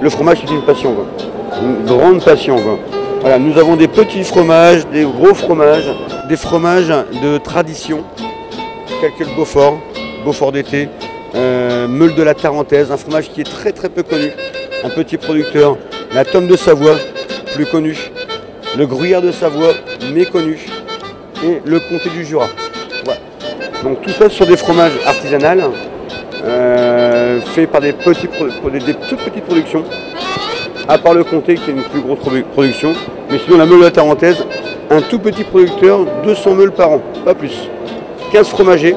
Le fromage, c'est une passion, quoi. Une grande passion, quoi. Voilà, nous avons des petits fromages, des gros fromages, des fromages de tradition, tels que le Beaufort d'été, Meule de la Tarentaise, un fromage qui est très très peu connu, un petit producteur, la Tome de Savoie, plus connu, le Gruyère de Savoie, méconnu, et le Comté du Jura. Voilà. Donc tout ça sur des fromages artisanaux, faits par des toutes petites productions, à part le Comté qui est une plus grosse production, mais sinon la Meule de la Tarentaise, un tout petit producteur, 200 meules par an, pas plus. 15 fromagers,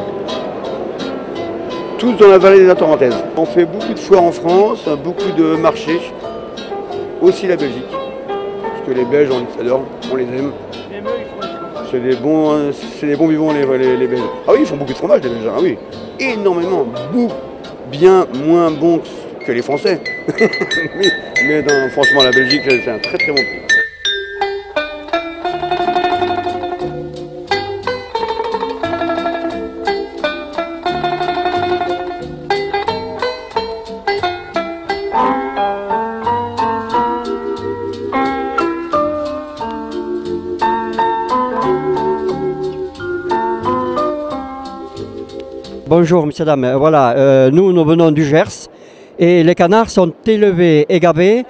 tous dans la vallée de la Tarentaise. On fait beaucoup de foires en France, beaucoup de marchés, aussi la Belgique, parce que les Belges on les adore, on les aime. C'est des bons vivants les Belges. Ah oui, ils font beaucoup de fromage les Belges, ah oui, énormément, bien moins bons que les Français. mais franchement la Belgique c'est un très très bon prix. Bonjour, messieurs, dames. Voilà, nous venons du Gers et les canards sont élevés et gavés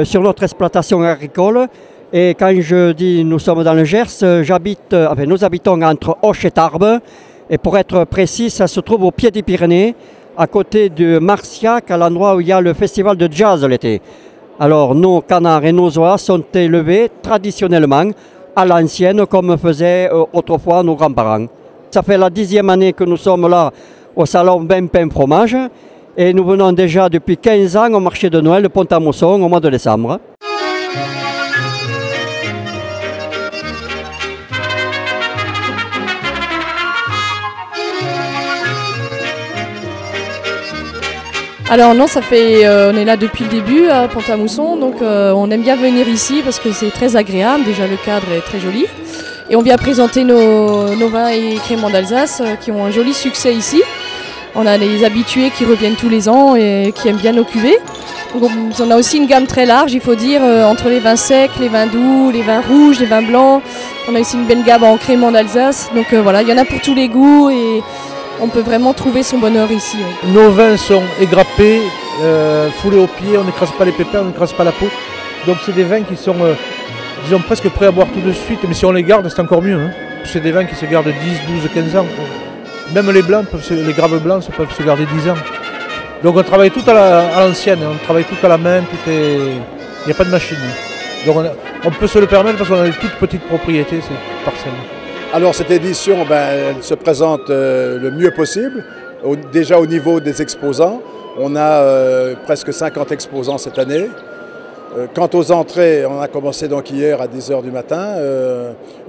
sur notre exploitation agricole. Et quand je dis nous sommes dans le Gers, nous habitons entre Auch et Tarbes. Et pour être précis, ça se trouve au pied des Pyrénées, à côté de Marciac, à l'endroit où il y a le festival de jazz l'été. Alors, nos canards et nos oies sont élevés traditionnellement à l'ancienne, comme faisaient autrefois nos grands-parents. Ça fait la 10e année que nous sommes là au salon Vin Pain Fromage et nous venons déjà depuis 15 ans au marché de Noël de Pont-à-Mousson au mois de décembre. Alors non, ça fait, on est là depuis le début à Pont-à-Mousson, donc on aime bien venir ici parce que c'est très agréable, déjà le cadre est très joli. Et on vient présenter nos vins et créments d'Alsace qui ont un joli succès ici. On a des habitués qui reviennent tous les ans et qui aiment bien nos cuvées. Donc on a aussi une gamme très large, il faut dire, entre les vins secs, les vins doux, les vins rouges, les vins blancs. On a aussi une belle gamme en créments d'Alsace. Donc voilà, il y en a pour tous les goûts et on peut vraiment trouver son bonheur ici. Oui. Nos vins sont égrappés, foulés au pied, on n'écrase pas les pépins, on n'écrase pas la peau. Donc c'est des vins qui sont... disons presque prêts à boire tout de suite, mais si on les garde, c'est encore mieux. Hein. C'est des vins qui se gardent 10, 12, 15 ans. Même les blancs, les graves blancs, ça peuvent se garder 10 ans. Donc on travaille tout à l'ancienne, on travaille tout à la main, il n'y a pas de machine. Donc on peut se le permettre parce qu'on a des toutes petites propriétés, ces petites parcelles. Alors cette édition, elle se présente le mieux possible. Déjà au niveau des exposants, on a presque 50 exposants cette année. Quant aux entrées, on a commencé donc hier à 10 h du matin.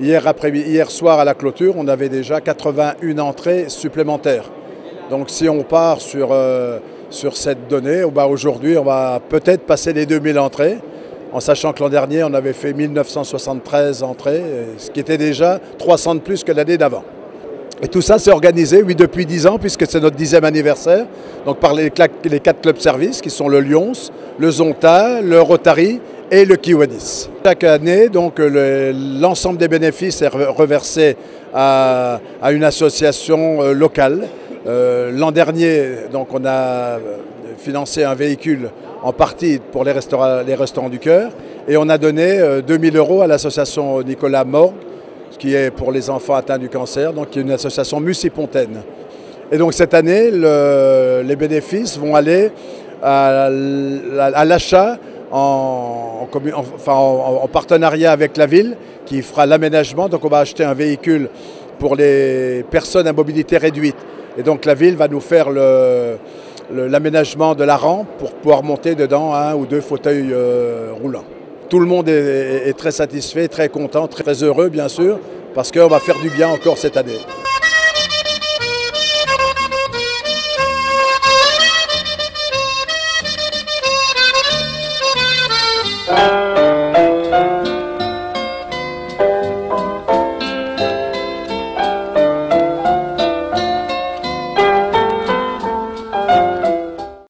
Hier soir à la clôture, on avait déjà 81 entrées supplémentaires. Donc si on part sur cette donnée, aujourd'hui on va peut-être passer les 2000 entrées, en sachant que l'an dernier on avait fait 1973 entrées, ce qui était déjà 300 de plus que l'année d'avant. Et tout ça c'est organisé, oui, depuis 10 ans, puisque c'est notre 10e anniversaire, donc par les 4 clubs services qui sont le Lyons, le Zonta, le Rotary et le Kiwanis. Chaque année, donc, l'ensemble des bénéfices est reversé à une association locale. L'an dernier, donc, on a financé un véhicule en partie pour les restaurants du cœur et on a donné 2000 € à l'association Nicolas Morgue, qui est pour les enfants atteints du cancer, donc qui est une association Mussy-Pontaine. Et donc cette année, les bénéfices vont aller à l'achat en partenariat avec la ville qui fera l'aménagement. Donc on va acheter un véhicule pour les personnes à mobilité réduite. Et donc la ville va nous faire l'aménagement de la rampe pour pouvoir monter dedans 1 ou 2 fauteuils roulants. Tout le monde est très satisfait, très content, très heureux bien sûr, parce qu'on va faire du bien encore cette année.